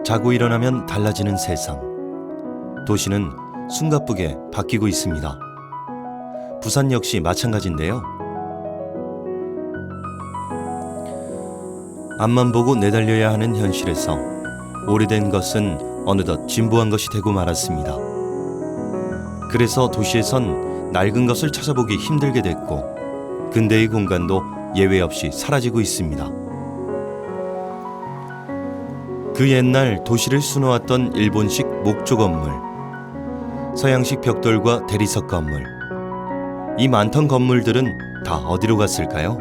자고 일어나면 달라지는 세상. 도시는 숨가쁘게 바뀌고 있습니다. 부산 역시 마찬가지인데요. 앞만 보고 내달려야 하는 현실에서 오래된 것은 어느덧 진보한 것이 되고 말았습니다. 그래서 도시에선 낡은 것을 찾아보기 힘들게 됐고 근대의 공간도 예외 없이 사라지고 있습니다. 그 옛날 도시를 수놓았던 일본식 목조 건물, 서양식 벽돌과 대리석 건물, 이 많던 건물들은 다 어디로 갔을까요?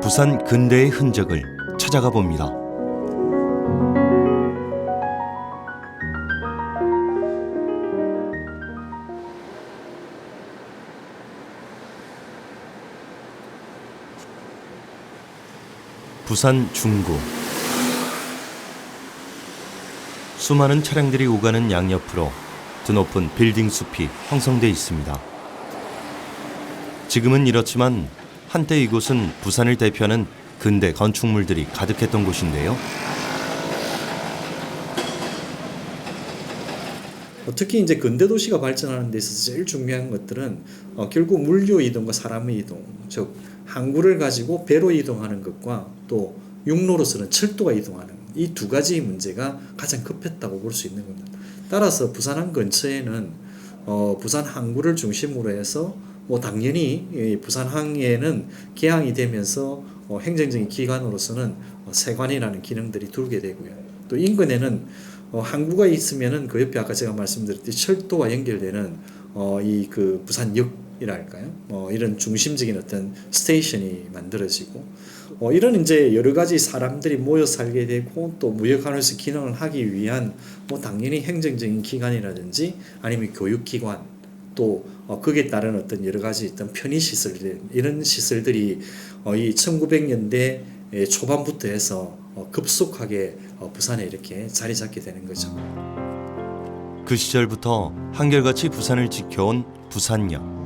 부산 근대의 흔적을 찾아가 봅니다. 부산 중구. 수많은 차량들이 오가는 양옆으로 드높은 빌딩 숲이 형성돼 있습니다. 지금은 이렇지만 한때 이곳은 부산을 대표하는 근대 건축물들이 가득했던 곳인데요. 특히 이제 근대 도시가 발전하는 데 있어서 제일 중요한 것들은 결국 물류 이동과 사람의 이동, 즉 항구를 가지고 배로 이동하는 것과 또 육로로서는 철도가 이동하는 이 두 가지 문제가 가장 급했다고 볼 수 있는 겁니다. 따라서 부산항 근처에는 부산 항구를 중심으로 해서 당연히 부산항에는 개항이 되면서 행정적인 기관으로서는 세관이라는 기능들이 두게 되고요. 또 인근에는 항구가 있으면은 그 옆에 아까 제가 말씀드렸듯이 철도와 연결되는 이 그 부산역이랄까요? 이런 중심적인 어떤 스테이션이 만들어지고 이런 이제 여러 가지 사람들이 모여 살게 되고 또 무역하면서 기능을 하기 위한 당연히 행정적인 기관이라든지 아니면 교육기관 또 거기에 따른 어떤 여러 가지 어떤 편의 시설들 이런 시설들이 이 1900년대 초반부터 해서 급속하게 부산에 이렇게 자리 잡게 되는 거죠. 그 시절부터 한결같이 부산을 지켜온 부산역.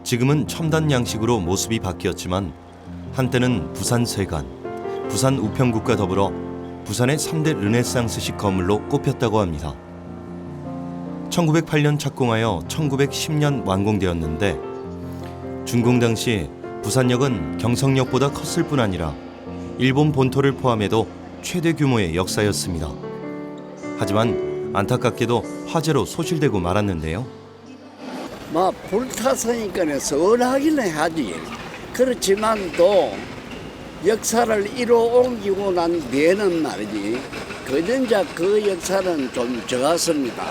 지금은 첨단 양식으로 모습이 바뀌었지만 한때는 부산 세관, 부산 우평국과 더불어 부산의 3대 르네상스식 건물로 꼽혔다고 합니다. 1908년 착공하여 1910년 완공되었는데 준공 당시 부산역은 경성역보다 컸을 뿐 아니라 일본 본토를 포함해도 최대 규모의 역사였습니다. 하지만 안타깝게도 화재로 소실되고 말았는데요. 불탔으니까 서운하기는 하지. 그렇지만 또 역사를 이뤄 옮기고 난 뒤에는 말이지 그전자 그 역사는 좀 적었습니다.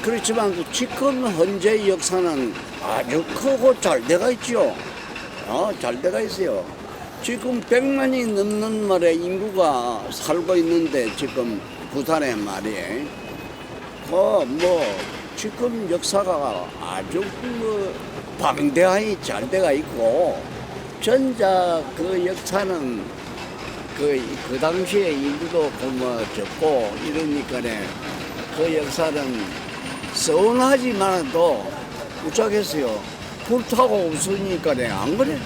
그렇지만 지금 현재 역사는 아주 크고 잘 돼가 있죠. 잘 돼가 있어요. 지금 100만이 넘는 말에 인구가 살고 있는데 지금 부산에 말이에요. 지금 역사가 아주 방대하게 잘 돼가 있고 전자 그 역사는 그 당시에 인구도 적고 이러니까 그 역사는 서운하지만도 무척했어요. 불타고 없으니까 안 그래?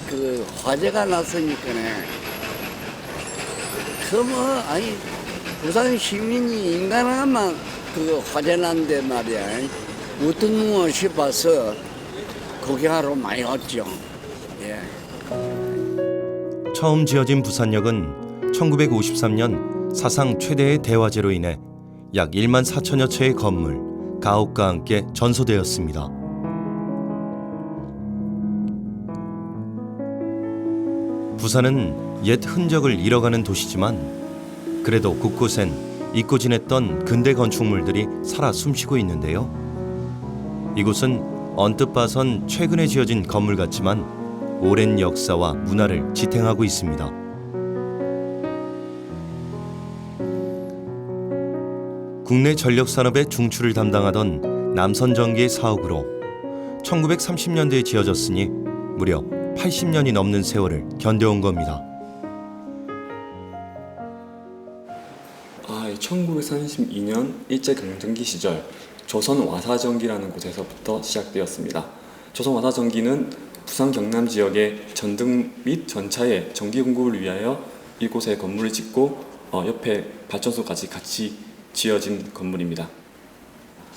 그 화재가 났으니까 부산 시민이 인간하면 그 화재 난데 말이야 어떤 싶어서 구경하러 많이 왔죠. 예. 처음 지어진 부산역은 1953년 사상 최대의 대화재로 인해 약 1만 4천여 채의 건물, 가옥과 함께 전소되었습니다. 부산은 옛 흔적을 잃어가는 도시지만 그래도 곳곳엔 잊고 지냈던 근대 건축물들이 살아 숨쉬고 있는데요. 이곳은 언뜻 봐선 최근에 지어진 건물 같지만 오랜 역사와 문화를 지탱하고 있습니다. 국내 전력산업의 중추를 담당하던 남선전기의 사옥으로 1930년대에 지어졌으니 무려 80년이 넘는 세월을 견뎌온 겁니다. 1932년 일제강점기 시절 조선 와사전기라는 곳에서부터 시작되었습니다. 조선 와사전기는 부산 경남 지역의 전등 및 전차의 전기 공급을 위하여 이곳에 건물을 짓고 옆에 발전소까지 같이 지어진 건물입니다.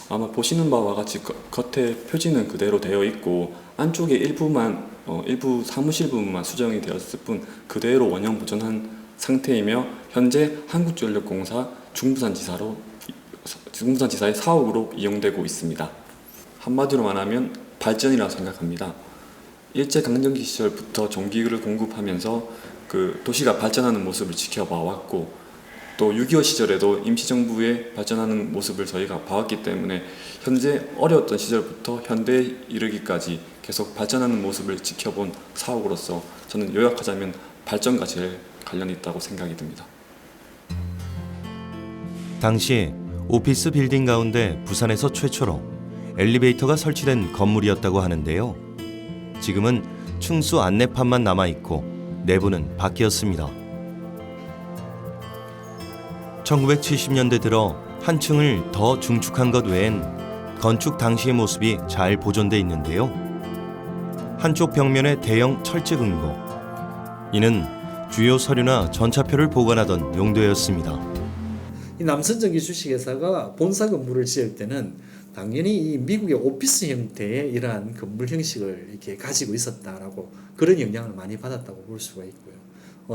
아마 보시는 바와 같이 겉에 표지는 그대로 되어 있고 안쪽에 일부 사무실 부분만 수정이 되었을 뿐 그대로 원형 보존한 상태이며 현재 한국전력공사 중부산지사의 사옥으로 이용되고 있습니다. 한마디로 말하면 발전이라고 생각합니다. 일제강점기 시절부터 전기를 공급하면서 그 도시가 발전하는 모습을 지켜봐 왔고 또 6.25 시절에도 임시정부의 발전하는 모습을 저희가 봐왔기 때문에 현재 어려웠던 시절부터 현대에 이르기까지 계속 발전하는 모습을 지켜본 사옥으로서 저는 요약하자면 발전과 제일 관련이 있다고 생각이 듭니다. 당시 오피스 빌딩 가운데 부산에서 최초로 엘리베이터가 설치된 건물이었다고 하는데요. 지금은 층수 안내판만 남아있고 내부는 바뀌었습니다. 1970년대 들어 한 층을 더 중축한 것 외엔 건축 당시의 모습이 잘 보존돼 있는데요. 한쪽 벽면에 대형 철제 금고. 이는 주요 서류나 전차표를 보관하던 용도였습니다. 이 남선전기 주식회사가 본사 건물을 지을 때는 당연히 이 미국의 오피스 형태의 이러한 건물 형식을 이렇게 가지고 있었다라고 그런 영향을 많이 받았다고 볼 수가 있고요.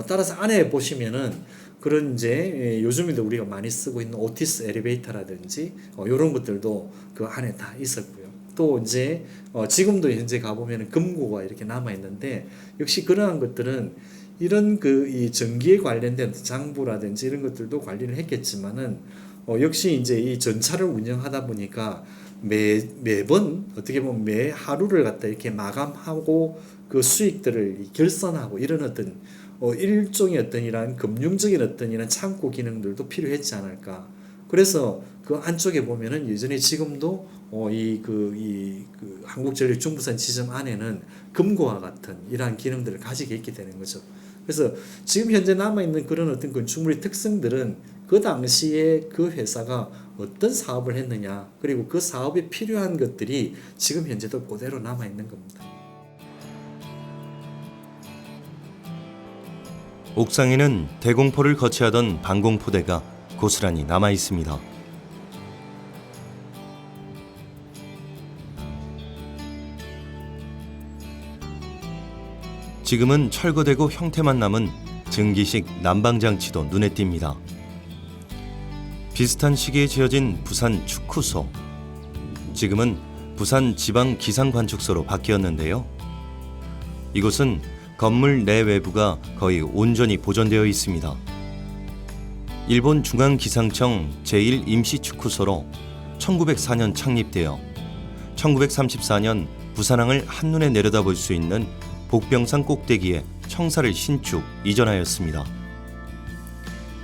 따라서 안에 보시면은 그런 이제 요즘에도 우리가 많이 쓰고 있는 오티스 엘리베이터라든지 이런 것들도 그 안에 다 있었고요. 또 이제 지금도 현재 가보면은 금고가 이렇게 남아 있는데 역시 그러한 것들은 이런 이 전기에 관련된 장부라든지 이런 것들도 관리를 했겠지만은 역시 이제 이 전차를 운영하다 보니까 매번 어떻게 보면 매 하루를 갖다 이렇게 마감하고 그 수익들을 결산하고 이런 어떤 일종의 어떤 이런 금융적인 어떤 이런 창고 기능들도 필요했지 않을까. 그래서 그 안쪽에 보면은 예전에 지금도 이 한국전력 중부산 지점 안에는 금고와 같은 이러한 기능들을 가지게 있게 되는 거죠. 그래서 지금 현재 남아 있는 그런 어떤 건축물의 특성들은 그 당시에 그 회사가 어떤 사업을 했느냐, 그리고 그 사업에 필요한 것들이 지금 현재도 그대로 남아 있는 겁니다. 옥상에는 대공포를 거치하던 방공포대가 고스란히 남아 있습니다. 지금은 철거되고 형태만 남은 증기식 난방장치도 눈에 띕니다. 비슷한 시기에 지어진 부산 축구소. 지금은 부산 지방기상관측소로 바뀌었는데요. 이곳은 건물 내 외부가 거의 온전히 보존되어 있습니다. 일본 중앙기상청 제1임시축구소로 1904년 창립되어 1934년 부산항을 한눈에 내려다볼 수 있는 복병산 꼭대기에 청사를 신축 이전하였습니다.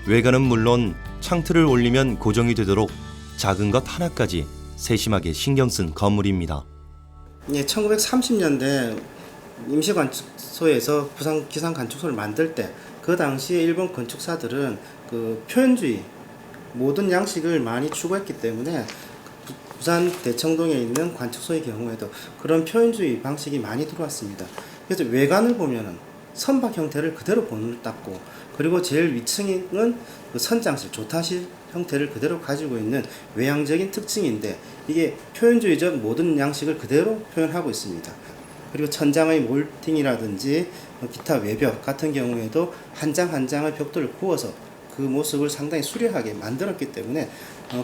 외관은 물론 창틀을 올리면 고정이 되도록 작은 것 하나까지 세심하게 신경 쓴 건물입니다. 1930년대 임시관측소에서 부산 기상관측소를 만들 때 그 당시에 일본 건축사들은 그 표현주의 모든 양식을 많이 추구했기 때문에 부산 대청동에 있는 관측소의 경우에도 그런 표현주의 방식이 많이 들어왔습니다. 그래서 외관을 보면은 선박 형태를 그대로 본땄고, 그리고 제일 위층은 그 선장실, 조타실 형태를 그대로 가지고 있는 외향적인 특징인데 이게 표현주의적 모든 양식을 그대로 표현하고 있습니다. 그리고 천장의 몰팅이라든지 기타 외벽 같은 경우에도 한 장 한 장의 벽돌을 구워서 그 모습을 상당히 수려하게 만들었기 때문에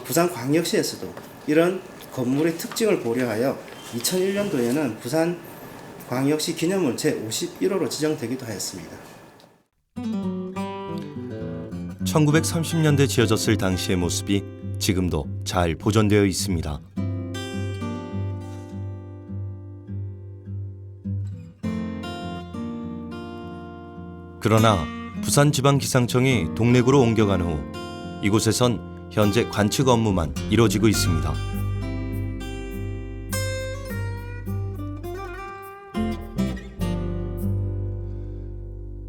부산광역시에서도 이런 건물의 특징을 고려하여 2001년도에는 부산광역시 기념물 제51호로 지정되기도 하였습니다. 1930년대 지어졌을 당시의 모습이 지금도 잘 보존되어 있습니다. 그러나 부산지방기상청이 동래구로 옮겨간 후 이곳에선 현재 관측 업무만 이루어지고 있습니다.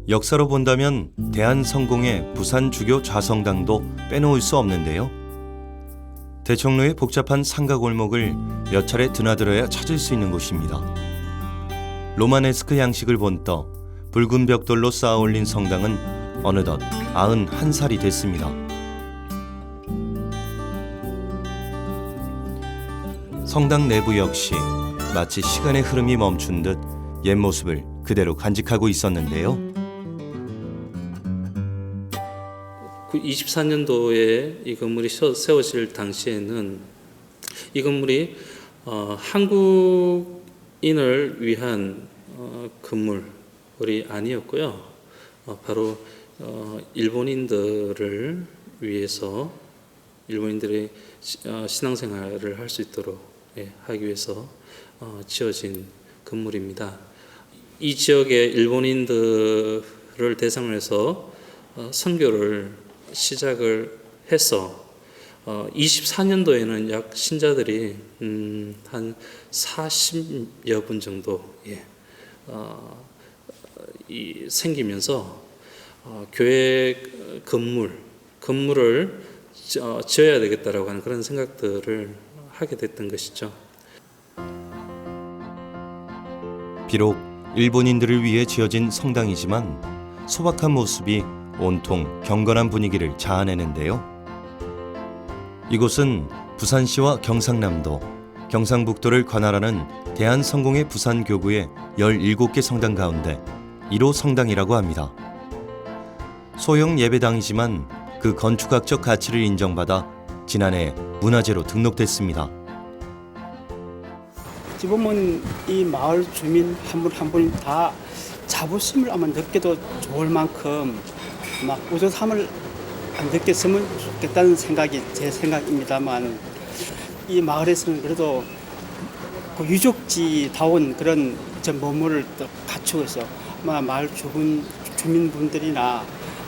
역사로 본다면 대한성공의 부산주교 좌성당도 빼놓을 수 없는데요. 대청로의 복잡한 상가골목을 몇 차례 드나들어야 찾을 수 있는 곳입니다. 로마네스크 양식을 본떠 붉은 벽돌로 쌓아올린 성당은 어느덧 91살이 됐습니다. 성당 내부 역시 마치 시간의 흐름이 멈춘 듯 옛 모습을 그대로 간직하고 있었는데요. 24년도에 이 건물이 세워질 당시에는 이 건물이 한국인을 위한 건물이 아니었고요. 바로 일본인들을 위해서 일본인들의 신앙생활을 할 수 있도록 하기 위해서 지어진 건물입니다. 이 지역의 일본인들을 대상으로 해서 선교를 시작을 해서 24년도에는 약 신자들이 한 40여 분 정도 생기면서 교회 건물을 지어야 되겠다라고 하는 그런 생각들을 하게 됐던 것이죠. 비록 일본인들을 위해 지어진 성당이지만 소박한 모습이 온통 경건한 분위기를 자아내는데요. 이곳은 부산시와 경상남도, 경상북도를 관할하는 대한성공회 부산교구의 17개 성당 가운데 1호 성당이라고 합니다. 소형 예배당이지만 그 건축학적 가치를 인정받아 지난해 문화재로 등록됐습니다. 어찌 보면 이 마을 주민 한 분 한 분이 다 자부심을 아마 느껴도 좋을 만큼 막 우조함을 안 느꼈으면 좋겠다는 생각이 제 생각입니다만, 이 마을에서는 그래도 그 유적지다운 그런 머물을 또 갖추고 있어. 아마 마을 주민분들이나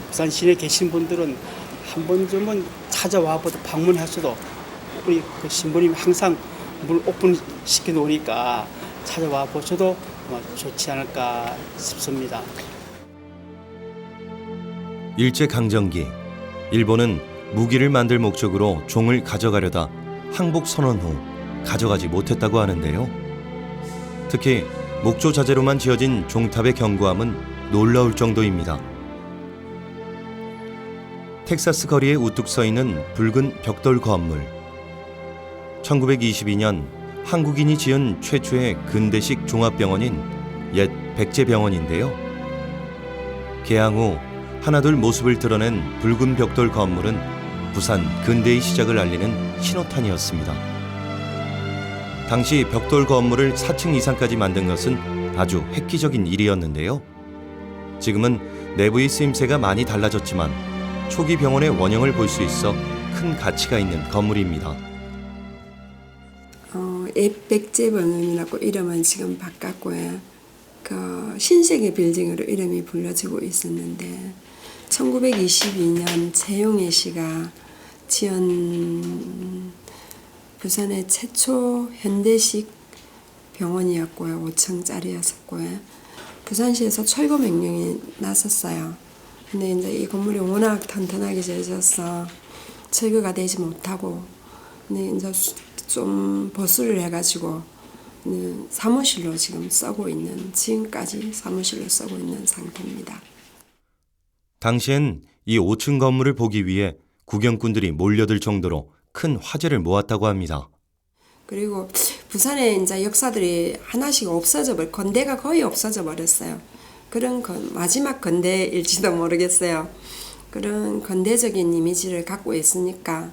부산 시내에 계신 분들은 한 번쯤은 찾아와보다 방문하셔도 우리 그 신부님이 항상 문 오픈시켜 놓으니까 찾아와 보셔도 좋지 않을까 싶습니다. 일제강점기, 일본은 무기를 만들 목적으로 종을 가져가려다 항복 선언 후 가져가지 못했다고 하는데요. 특히 목조 자재로만 지어진 종탑의 견고함은 놀라울 정도입니다. 텍사스 거리에 우뚝 서 있는 붉은 벽돌 건물. 1922년 한국인이 지은 최초의 근대식 종합병원인 옛 백제병원인데요. 개항 후 하나둘 모습을 드러낸 붉은 벽돌 건물은 부산 근대의 시작을 알리는 신호탄이었습니다. 당시 벽돌 건물을 4층 이상까지 만든 것은 아주 획기적인 일이었는데요. 지금은 내부의 쓰임새가 많이 달라졌지만 초기 병원의 원형을 볼 수 있어 큰 가치가 있는 건물입니다. 옛 백제병원이라고 이름은 지금 바꿨고요. 그 신세계 빌딩으로 이름이 불려지고 있었는데 1922년 최용해 씨가 지은 부산의 최초 현대식 병원이었고요. 5층짜리였었고요. 부산시에서 철거 명령이 났었어요. 근데 이제 이 건물이 워낙 튼튼하게 지어져서 철거가 되지 못하고, 근데 이제 좀 보수를 해가지고 사무실로 지금 지금까지 사무실로 쓰고 있는 상태입니다. 당시엔 이 5층 건물을 보기 위해 구경꾼들이 몰려들 정도로 큰 화제를 모았다고 합니다. 그리고 부산에 이제 역사들이 하나씩 건대가 거의 없어져 버렸어요. 그런 마지막 건대일지도 모르겠어요. 그런 건대적인 이미지를 갖고 있으니까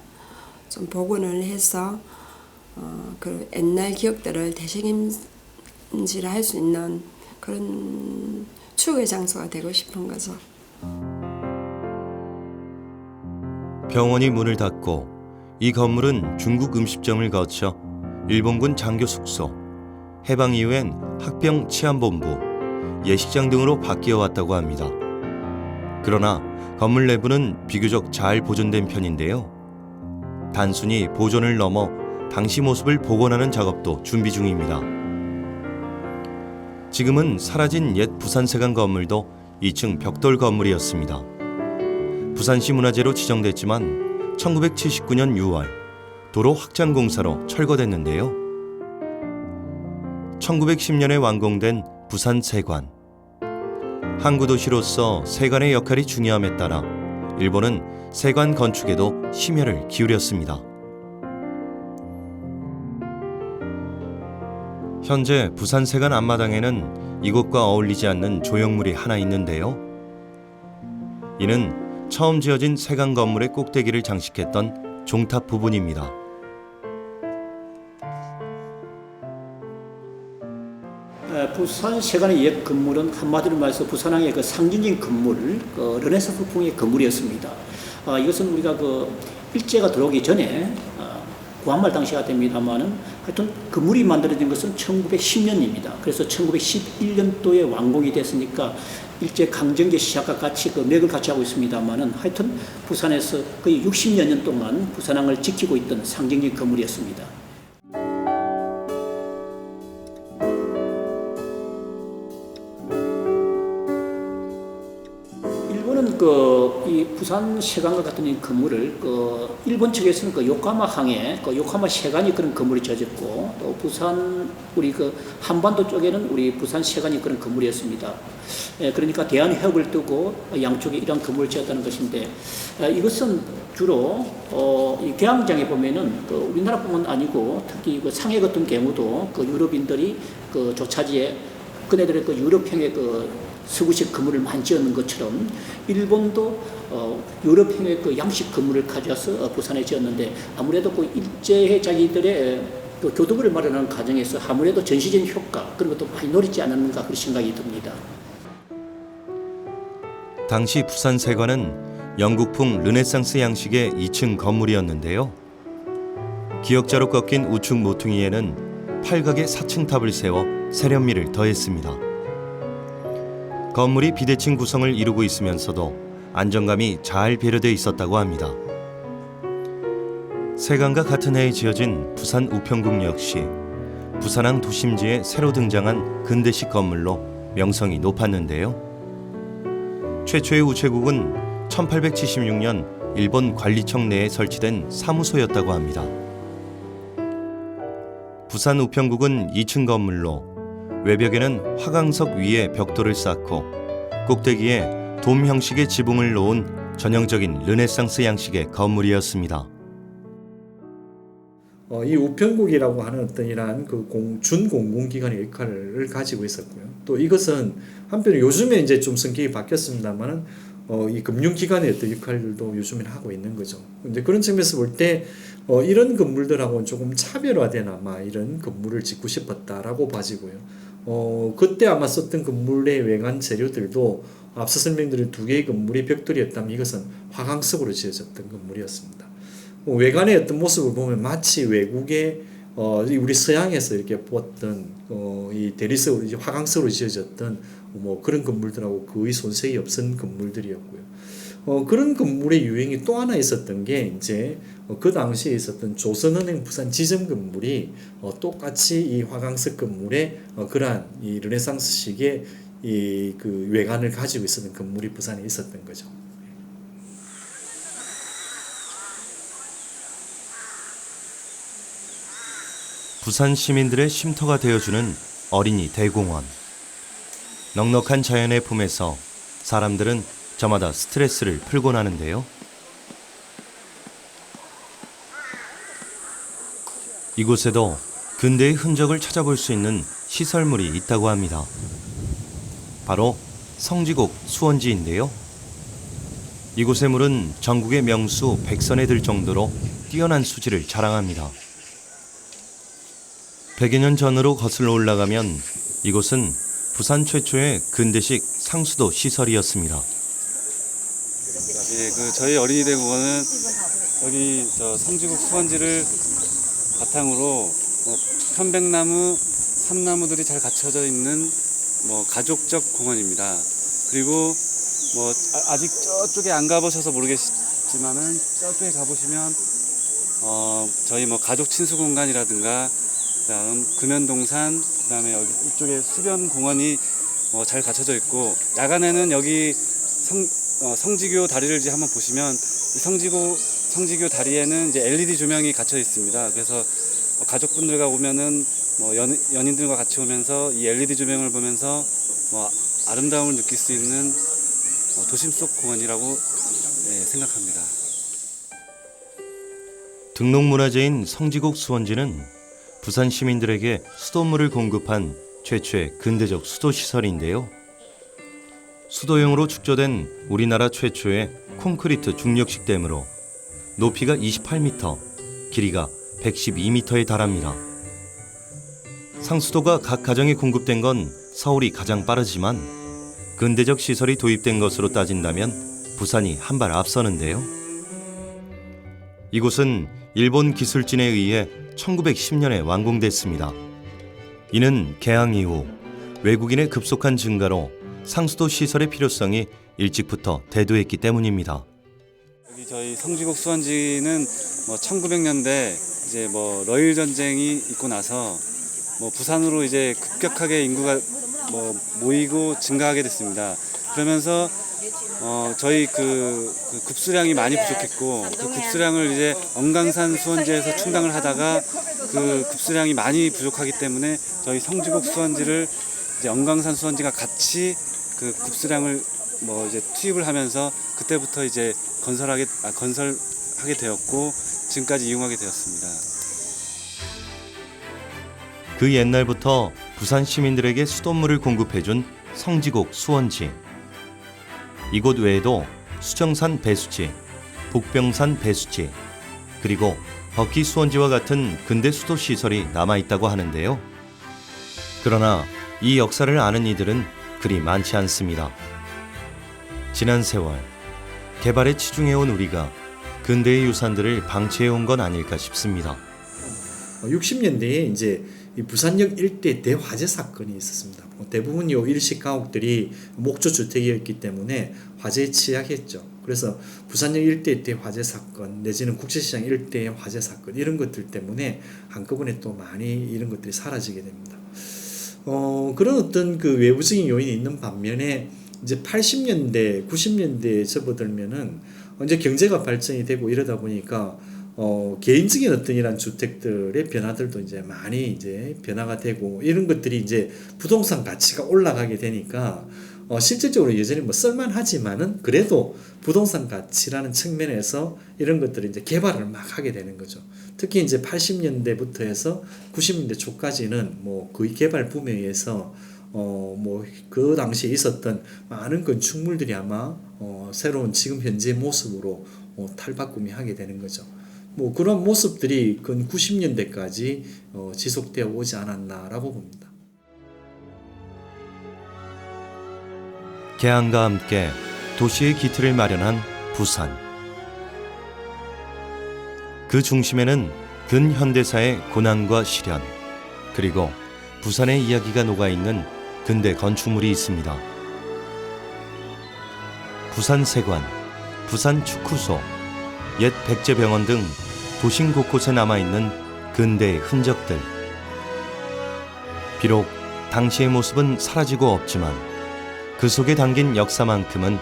좀 복원을 해서 그 옛날 기억들을 되새김질 할 수 있는 그런 추억의 장소가 되고 싶은 거죠. 병원이 문을 닫고 이 건물은 중국 음식점을 거쳐 일본군 장교 숙소, 해방 이후엔 학병 치안본부, 예식장 등으로 바뀌어 왔다고 합니다. 그러나 건물 내부는 비교적 잘 보존된 편인데요. 단순히 보존을 넘어 당시 모습을 복원하는 작업도 준비 중입니다. 지금은 사라진 옛 부산세관 건물도 2층 벽돌 건물이었습니다. 부산시 문화재로 지정됐지만 1979년 6월 도로 확장 공사로 철거됐는데요. 1910년에 완공된 부산세관. 항구 도시로서 세관의 역할이 중요함에 따라 일본은 세관 건축에도 심혈을 기울였습니다. 현재 부산 세관 앞마당에는 이곳과 어울리지 않는 조형물이 하나 있는데요. 이는 처음 지어진 세관 건물의 꼭대기를 장식했던 종탑 부분입니다. 부산 세관의 옛 건물은 한마디로 말해서 부산항의 그 상징적인 건물, 르네상스풍의 건물이었습니다. 이것은 우리가 그 일제가 들어오기 전에 구한말 당시가 됩니다만은 하여튼 건물이 만들어진 것은 1910년입니다. 그래서 1911년도에 완공이 됐으니까 일제 강점기 시작과 같이 그 맥을 같이 하고 있습니다만은 하여튼 부산에서 거의 60여 년 동안 부산항을 지키고 있던 상징적인 건물이었습니다. 이 부산 세관과 같은 이 건물을 일본 측에서는 요코하마항에 요코하마 세관이 그런 건물이 지어졌고, 또 부산 우리 한반도 쪽에는 우리 부산 세관이 그런 건물이었습니다. 그러니까 대한해협을 두고 양쪽에 이런 건물을 지었다는 것인데, 이것은 주로 이 개항장에 보면은 우리나라뿐만 아니고 특히 상해 같은 경우도 유럽인들이 조차지에 그네들의 유럽형의 서구식 건물을 많이 지었는 것처럼 일본도 유럽형의 양식 건물을 가져와서 부산에 지었는데, 아무래도 일제의 자기들의 교도부를 마련하는 과정에서 아무래도 전시적인 효과 그런 것도 많이 노리지 않았는가 그런 생각이 듭니다. 당시 부산 세관은 영국풍 르네상스 양식의 2층 건물이었는데요. 기역자로 꺾인 우측 모퉁이에는 팔각의 4층 탑을 세워 세련미를 더했습니다. 건물이 비대칭 구성을 이루고 있으면서도 안정감이 잘 배려돼 있었다고 합니다. 세관과 같은 해에 지어진 부산 우평국 역시 부산항 도심지에 새로 등장한 근대식 건물로 명성이 높았는데요. 최초의 우체국은 1876년 일본 관리청 내에 설치된 사무소였다고 합니다. 부산 우평국은 2층 건물로 외벽에는 화강석 위에 벽돌을 쌓고 꼭대기에 돔 형식의 지붕을 놓은 전형적인 르네상스 양식의 건물이었습니다. 이 우편국이라고 하는 어떤 이러한 준공공기관의 역할을 가지고 있었고요. 또 이것은 한편에 요즘에 이제 좀 성격이 바뀌었습니다만은 이 금융기관의 어떤 역할들도 요즘에 하고 있는 거죠. 근데 그런 측면에서 볼 때 이런 건물들하고는 조금 차별화된 아마 이런 건물을 짓고 싶었다라고 봐지고요. 그때 아마 썼던 건물의 외관 재료들도 앞서 설명드린 두 개의 건물이 벽돌이었다면 이것은 화강석으로 지어졌던 건물이었습니다. 외관의 어떤 모습을 보면 마치 외국의 우리 서양에서 이렇게 보았던 이 대리석으로 화강석으로 지어졌던 그런 건물들하고 거의 손색이 없은 건물들이었고요. 그런 건물의 유행이 또 하나 있었던 게 이제 그 당시에 있었던 조선은행 부산 지점 건물이 똑같이 이 화강석 건물에 그러한 이 르네상스식의 이 외관을 가지고 있었던 건물이 부산에 있었던 거죠. 부산 시민들의 쉼터가 되어주는 어린이 대공원. 넉넉한 자연의 품에서 사람들은 저마다 스트레스를 풀곤 하는데요. 이곳에도 근대의 흔적을 찾아볼 수 있는 시설물이 있다고 합니다. 바로 성지곡 수원지인데요. 이곳의 물은 전국의 명수 백선에 들 정도로 뛰어난 수질을 자랑합니다. 100여 년 전으로 거슬러 올라가면 이곳은 부산 최초의 근대식 상수도 시설이었습니다. 저희 어린이 대공원은 여기 성지국 수원지를 바탕으로 편백나무, 삼나무들이 잘 갖춰져 있는 가족적 공원입니다. 그리고 아직 저쪽에 안 가보셔서 모르겠지만은 저쪽에 가보시면 저희 가족 친수 공간이라든가 그다음 금연동산, 그다음에 여기 이쪽에 수변 공원이 잘 갖춰져 있고, 야간에는 여기 성지교 다리를 이제 한번 보시면 이 성지교 다리에는 이제 LED 조명이 갇혀 있습니다. 그래서 가족분들과 오면은 연인들과 같이 오면서 이 LED 조명을 보면서 아름다움을 느낄 수 있는 도심 속 공원이라고 생각합니다. 등록문화재인 성지곡 수원지는 부산 시민들에게 수돗물을 공급한 최초의 근대적 수도시설인데요. 수도용으로 축조된 우리나라 최초의 콘크리트 중력식 댐으로 높이가 28m, 길이가 112m에 달합니다. 상수도가 각 가정에 공급된 건 서울이 가장 빠르지만 근대적 시설이 도입된 것으로 따진다면 부산이 한 발 앞서는데요. 이곳은 일본 기술진에 의해 1910년에 완공됐습니다. 이는 개항 이후 외국인의 급속한 증가로 상수도 시설의 필요성이 일찍부터 대두했기 때문입니다. 여기 저희 성지곡 수원지는 1900년대 이제 러일 전쟁이 있고 나서 부산으로 이제 급격하게 인구가 모이고 증가하게 됐습니다. 그러면서 저희 그 급수량이 많이 부족했고 그 급수량을 이제 엄강산 수원지에서 충당을 하다가 그 급수량이 많이 부족하기 때문에 저희 성지곡 수원지를 이제 엄강산 수원지가 같이 그 급수량을 이제 투입을 하면서 그때부터 이제 건설하게 되었고 지금까지 이용하게 되었습니다. 그 옛날부터 부산 시민들에게 수돗물을 공급해준 성지곡 수원지. 이곳 외에도 수정산 배수지, 복병산 배수지, 그리고 버키 수원지와 같은 근대 수도 시설이 남아있다고 하는데요. 그러나 이 역사를 아는 이들은 그리 많지 않습니다. 지난 세월, 개발에 치중해온 우리가 근대의 유산들을 방치해온 건 아닐까 싶습니다. 60년대에 이제 이 부산역 일대 대화재 사건이 있었습니다. 대부분 요 일식 가옥들이 목조 주택이었기 때문에 화재에 취약했죠. 그래서 부산역 일대 대화재 사건 내지는 국제시장 일대의 화재 사건 이런 것들 때문에 한꺼번에 또 많이 이런 것들이 사라지게 됩니다. 그런 어떤 그 외부적인 요인이 있는 반면에 이제 80년대, 90년대에 접어들면은 이제 경제가 발전이 되고 이러다 보니까 개인적인 어떤 이런 주택들의 변화들도 이제 많이 이제 변화가 되고 이런 것들이 이제 부동산 가치가 올라가게 되니까 실질적으로 여전히 쓸만하지만은 그래도 부동산 가치라는 측면에서 이런 것들을 이제 개발을 막 하게 되는 거죠. 특히 이제 80년대부터 해서 90년대 초까지는 거의 개발 붐에 의해서 그 당시에 있었던 많은 건축물들이 아마 새로운 지금 현재 모습으로 탈바꿈이 하게 되는 거죠. 그런 모습들이 근 90년대까지 지속되어 오지 않았나라고 봅니다. 개항과 함께 도시의 기틀을 마련한 부산. 그 중심에는 근현대사의 고난과 시련, 그리고 부산의 이야기가 녹아있는 근대 건축물이 있습니다. 부산세관, 부산축구소, 옛 백제병원 등 도심 곳곳에 남아있는 근대의 흔적들. 비록 당시의 모습은 사라지고 없지만 그 속에 담긴 역사만큼은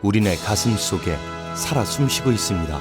우리네 가슴 속에 살아 숨쉬고 있습니다.